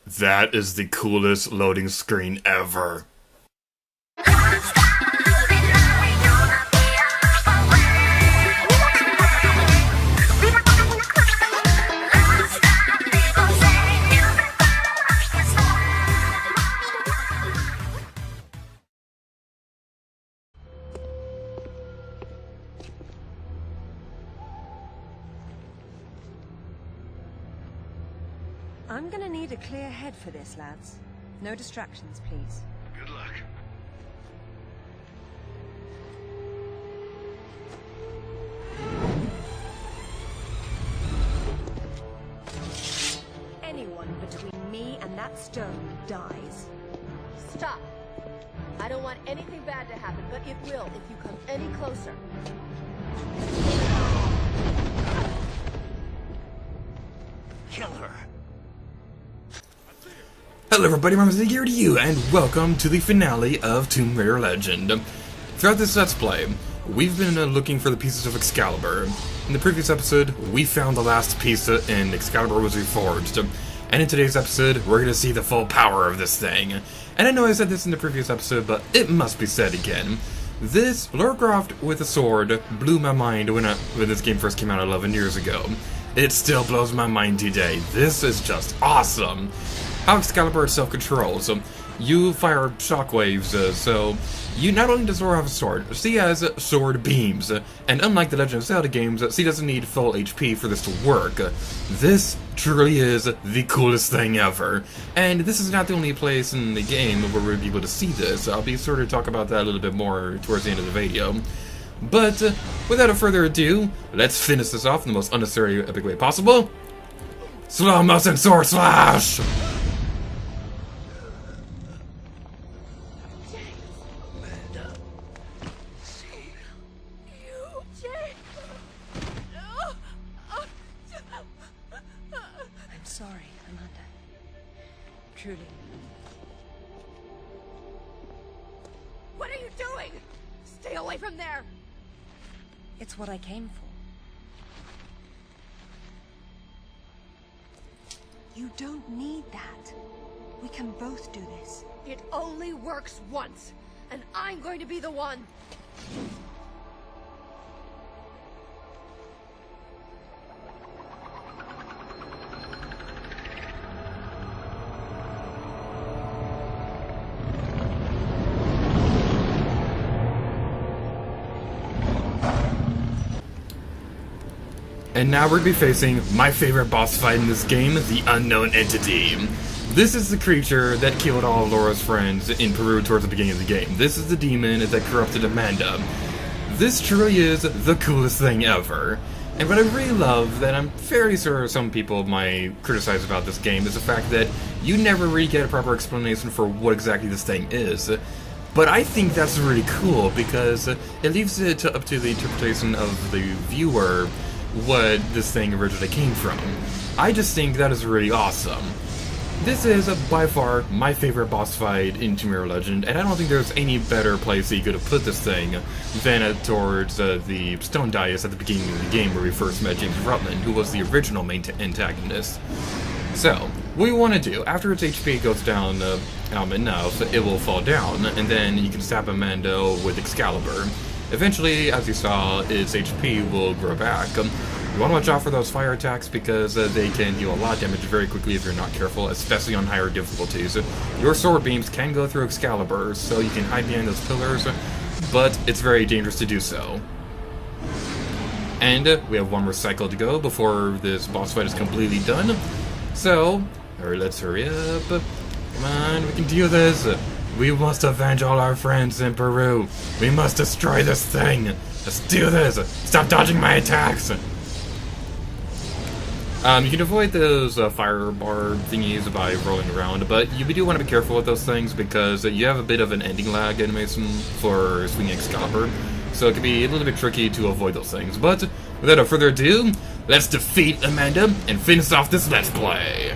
That is the coolest loading screen ever. I'm gonna need a clear head for this, lads. No distractions, please. Good luck. Anyone between me and that stone dies. Stop! I don't want anything bad to happen, but it will if you come any closer. Kill her. Hello everybody, my name is Nick here to you, and welcome to the finale of Tomb Raider Legend. Throughout this Let's Play, we've been looking for the pieces of Excalibur. In the previous episode, we found the last piece and Excalibur was reforged. And in today's episode, we're going to see the full power of this thing. And I know I said this in the previous episode, but it must be said again. This Lara Croft with a sword blew my mind when this game first came out 11 years ago. It still blows my mind today. This is just awesome. How Excalibur is self-control, so you fire shockwaves, so you not only does Lara have a sword, she has sword beams, and unlike the Legend of Zelda games, she doesn't need full HP for this to work. This truly is the coolest thing ever, and this is not the only place in the game where we'll be able to see this. I'll be sure to talk about that a little bit more towards the end of the video. But without further ado, let's finish this off in the most unnecessary epic way possible. Slow motion sword slash! I'm sorry, Amanda. Truly. What are you doing? Stay away from there! It's what I came for. You don't need that. We can both do this. It only works once, and I'm going to be the one. And now we're going to be facing my favorite boss fight in this game, the Unknown Entity. This is the creature that killed all of Laura's friends in Peru towards the beginning of the game. This is the demon that corrupted Amanda. This truly is the coolest thing ever. And what I really love, that I'm fairly sure some people might criticize about this game, is the fact that you never really get a proper explanation for what exactly this thing is. But I think that's really cool, because it leaves it up to the interpretation of the viewer what this thing originally came from. I just think that is really awesome. This is by far my favorite boss fight in Tomb Raider Legend, and I don't think there's any better place that you could have put this thing than towards the stone dais at the beginning of the game where we first met James Rutland, who was the original main antagonist. So, what we want to do, after its HP goes down enough, it will fall down, and then you can stab Amanda with Excalibur. Eventually, as you saw, its HP will grow back. You want to watch out for those fire attacks because they can deal a lot of damage very quickly if you're not careful, especially on higher difficulties. Your sword beams can go through Excalibur, so you can hide behind those pillars, but it's very dangerous to do so. And we have one more cycle to go before this boss fight is completely done. So, let's hurry up. Come on, we can do this. We must avenge all our friends in Peru. We must destroy this thing. Let's do this. Stop dodging my attacks. You can avoid those fire bar thingies by rolling around, but you do want to be careful with those things because you have a bit of an ending lag animation for swinging Excalibur, so it can be a little bit tricky to avoid those things. But without further ado, let's defeat Amanda and finish off this Let's Play.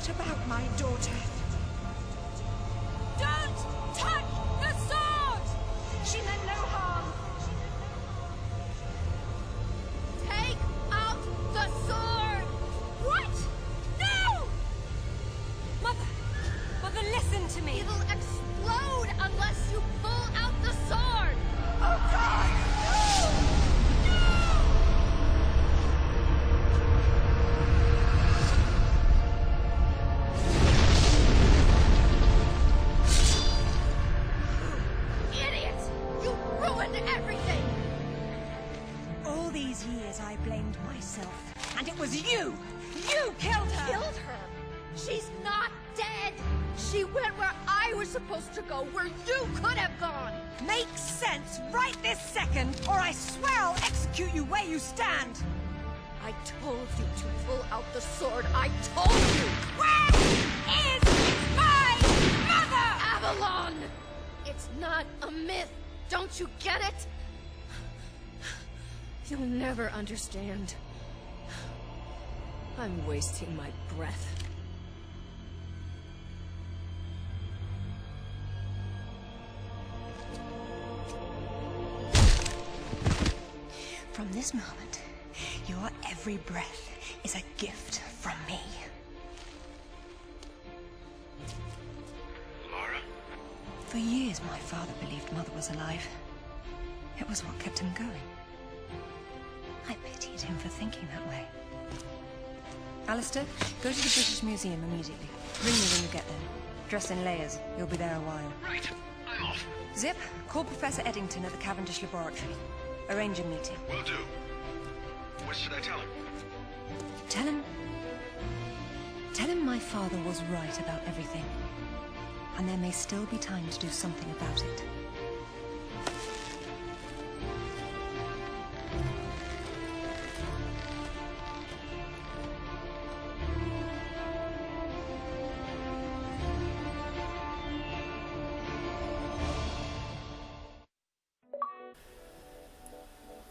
What about my daughter? Don't touch the sword! She meant no harm. Take out the sword! What? No! Mother! Mother, listen to me! It'll explode unless you pull out the sword! Oh God! Idiot! You ruined everything! All these years I blamed myself. And it was you! You killed her! Killed her! She's not dead! She went where I was supposed to go, where you could have gone! Makes sense right this second, or I swear I'll execute you where you stand! I told you to pull out the sword. I told you! Where is my mother? Avalon! It's not a myth. Don't you get it? You'll never understand. I'm wasting my breath. From this moment, your every breath is a gift from me. Lara? For years, my father believed Mother was alive. It was what kept him going. I pitied him for thinking that way. Alistair, go to the British Museum immediately. Ring me when you get there. Dress in layers. You'll be there a while. Right. I'm off. Zip, call Professor Eddington at the Cavendish Laboratory. Arrange a meeting. Will do. What should I tell him? Tell him my father was right about everything. And there may still be time to do something about it.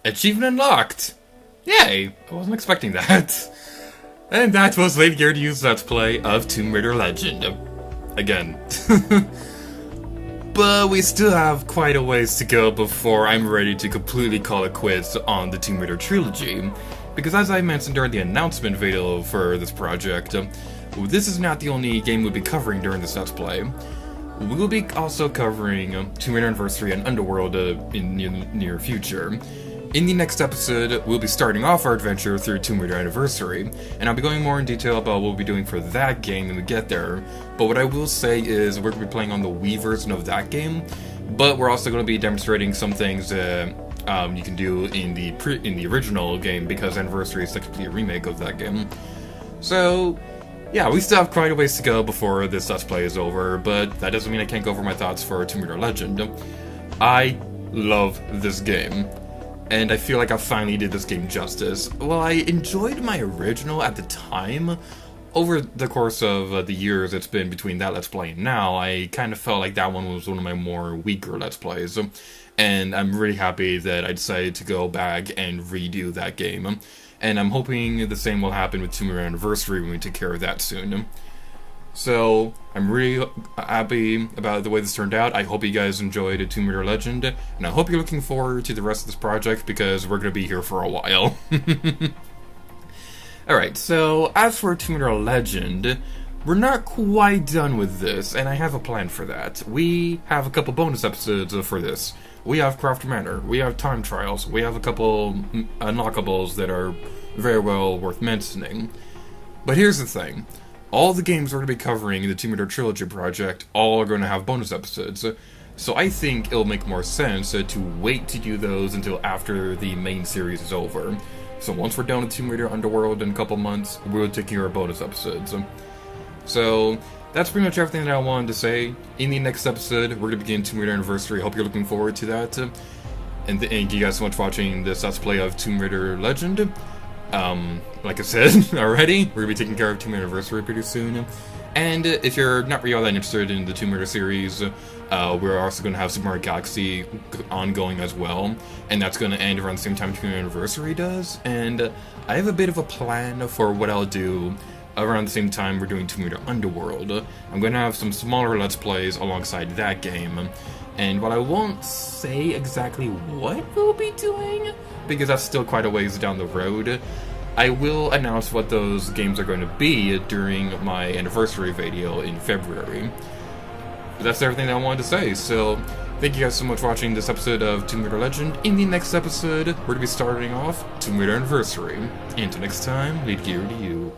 Achievement unlocked! Yay! I wasn't expecting that. And that was Lady Gertrude's Let's Play of Tomb Raider Legend. Again. But we still have quite a ways to go before I'm ready to completely call it quits on the Tomb Raider trilogy. Because as I mentioned during the announcement video for this project, this is not the only game we'll be covering during this Let's Play. We will be also covering Tomb Raider Anniversary and Underworld in the near future. In the next episode, we'll be starting off our adventure through Tomb Raider Anniversary, and I'll be going more in detail about what we'll be doing for that game when we get there. But what I will say is we're going to be playing on the Wii version of that game, but we're also going to be demonstrating some things that you can do in the original game, because Anniversary is a complete remake of that game. So, yeah, we still have quite a ways to go before this Let's Play is over, but that doesn't mean I can't go over my thoughts for Tomb Raider Legend. I love this game. And I feel like I finally did this game justice. While I enjoyed my original at the time, over the course of the years it's been between that Let's Play and now, I kind of felt like that one was one of my more weaker Let's Plays. And I'm really happy that I decided to go back and redo that game. And I'm hoping the same will happen with Tomb Raider Anniversary when we take care of that soon. So, I'm really happy about the way this turned out. I hope you guys enjoyed Tomb Raider Legend, and I hope you're looking forward to the rest of this project, because we're going to be here for a while. Alright, so as for Tomb Raider Legend, we're not quite done with this, and I have a plan for that. We have a couple bonus episodes for this. We have Craft Manor, we have Time Trials, we have a couple unlockables that are very well worth mentioning. But here's the thing. All the games we're going to be covering in the Tomb Raider Trilogy project all are going to have bonus episodes, so I think it'll make more sense to wait to do those until after the main series is over. So once we're done with Tomb Raider Underworld in a couple months, we'll take care of bonus episodes. So that's pretty much everything that I wanted to say. In the next episode, we're going to begin Tomb Raider Anniversary. I hope you're looking forward to that. And thank you guys so much for watching this Let's Play of Tomb Raider Legend. Like I said already, we're going to be taking care of Tomb Raider Anniversary pretty soon. And if you're not really all that interested in the Tomb Raider series, we're also going to have Super Mario Galaxy ongoing as well. And that's going to end around the same time Tomb Raider Anniversary does. And I have a bit of a plan for what I'll do around the same time we're doing Tomb Raider Underworld. I'm going to have some smaller Let's Plays alongside that game. And while I won't say exactly what we'll be doing, because that's still quite a ways down the road, I will announce what those games are going to be during my anniversary video in February. But that's everything that I wanted to say, so thank you guys so much for watching this episode of Tomb Raider Legend. In the next episode, we're going to be starting off Tomb Raider Anniversary. Until next time, lead gear to you.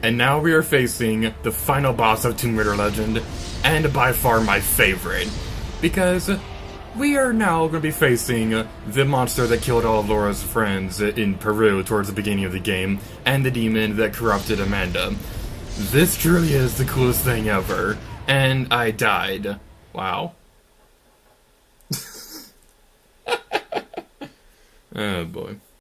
And now we are facing the final boss of Tomb Raider Legend, and by far my favorite. Because we are now going to be facing the monster that killed all of Laura's friends in Peru towards the beginning of the game, and the demon that corrupted Amanda. This truly is the coolest thing ever. And I died. Wow. Oh boy.